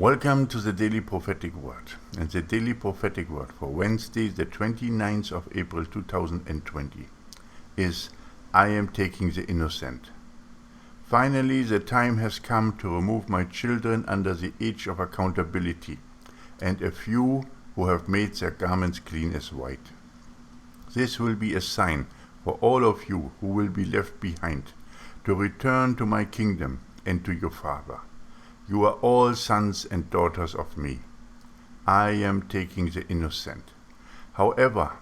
Welcome to the Daily Prophetic Word. And the Daily Prophetic Word for Wednesday, the 29th of April 2020 is, I am taking the innocent. Finally, the time has come to remove my children under the age of accountability, and a few who have made their garments clean as white. This will be a sign for all of you who will be left behind, to return to my kingdom and to your Father. You are all sons and daughters of me. I am taking the innocent. However,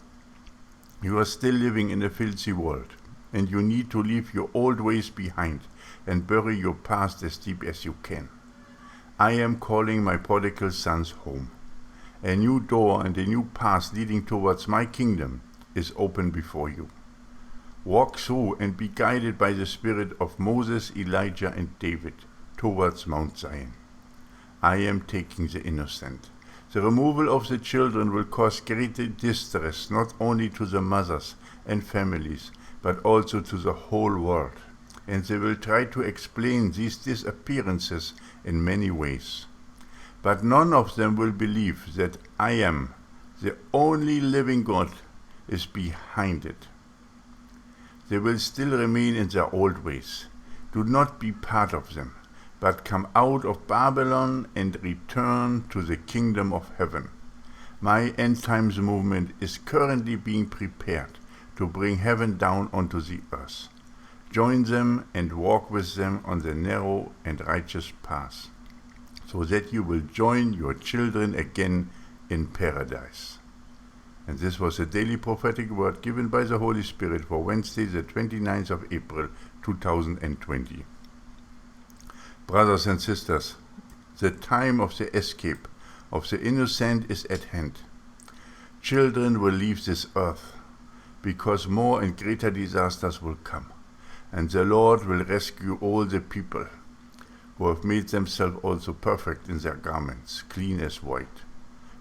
you are still living in a filthy world, and you need to leave your old ways behind and bury your past as deep as you can. I am calling my prodigal sons home. A new door and a new path leading towards my kingdom is open before you. Walk through and be guided by the spirit of Moses, Elijah, and David towards Mount Zion. I am taking the innocent. The removal of the children will cause great distress not only to the mothers and families, but also to the whole world. And they will try to explain these disappearances in many ways. But none of them will believe that I am, the only living God, is behind it. They will still remain in their old ways. Do not be part of them, but come out of Babylon and return to the kingdom of heaven. My end times movement is currently being prepared to bring heaven down onto the earth. Join them and walk with them on the narrow and righteous path, so that you will join your children again in paradise. And this was a daily prophetic word given by the Holy Spirit for Wednesday, the 29th of April, 2020. Brothers and sisters, the time of the escape of the innocent is at hand. Children will leave this earth, because more and greater disasters will come, and the Lord will rescue all the people who have made themselves also perfect in their garments, clean as white.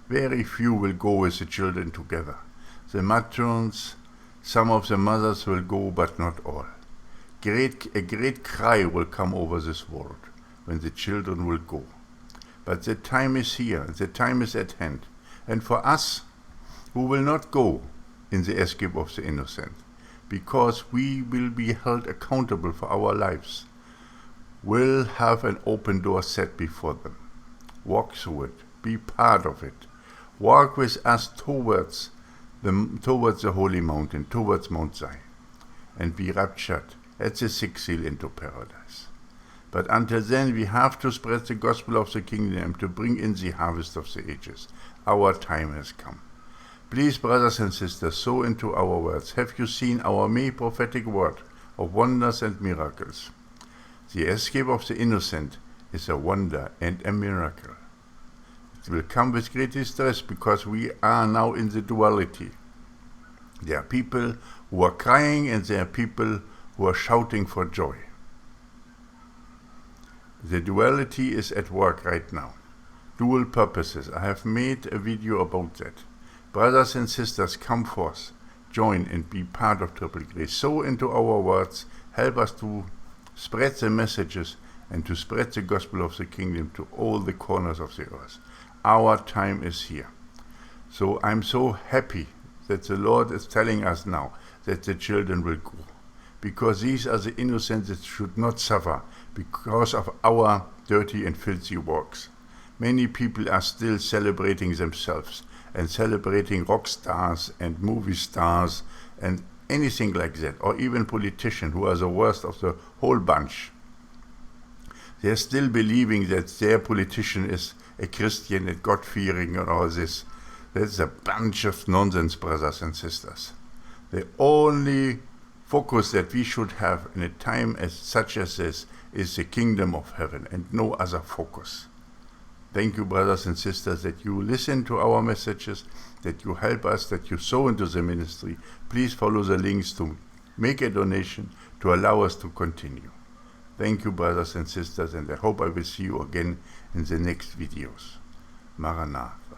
Very few will go with the children together. The matrons, some of the mothers will go, but not all. A great cry will come over this world when the children will go. But the time is here, the time is at hand. And for us, who will not go in the escape of the innocent, because we will be held accountable for our lives, will have an open door set before them. Walk through it, be part of it. Walk with us towards the holy mountain, towards Mount Zion, and be raptured at the sixth seal into paradise. But until then, we have to spread the gospel of the kingdom to bring in the harvest of the ages. Our time has come. Please, brothers and sisters, sow into our words. Have you seen our May prophetic word of wonders and miracles? The escape of the innocent is a wonder and a miracle. It will come with great distress, because we are now in the duality. There are people who are crying, and there are people who are shouting for joy. The duality is at work right now. Dual purposes. I have made a video about that. Brothers and sisters, come forth, join and be part of Triple Grace. Sow into our words, help us to spread the messages and to spread the gospel of the kingdom to all the corners of the earth. Our time is here. So I'm so happy that the Lord is telling us now that the children will go, because these are the innocents that should not suffer because of our dirty and filthy works. Many people are still celebrating themselves and celebrating rock stars and movie stars and anything like that, or even politicians who are the worst of the whole bunch. They're still believing that their politician is a Christian and God-fearing and all this. That's a bunch of nonsense, brothers and sisters. The only focus that we should have in a time such as this is the kingdom of heaven, and no other focus. Thank you, brothers and sisters, that you listen to our messages, that you help us, that you sow into the ministry. Please follow the links to make a donation to allow us to continue. Thank you, brothers and sisters, and I hope I will see you again in the next videos. Maranatha.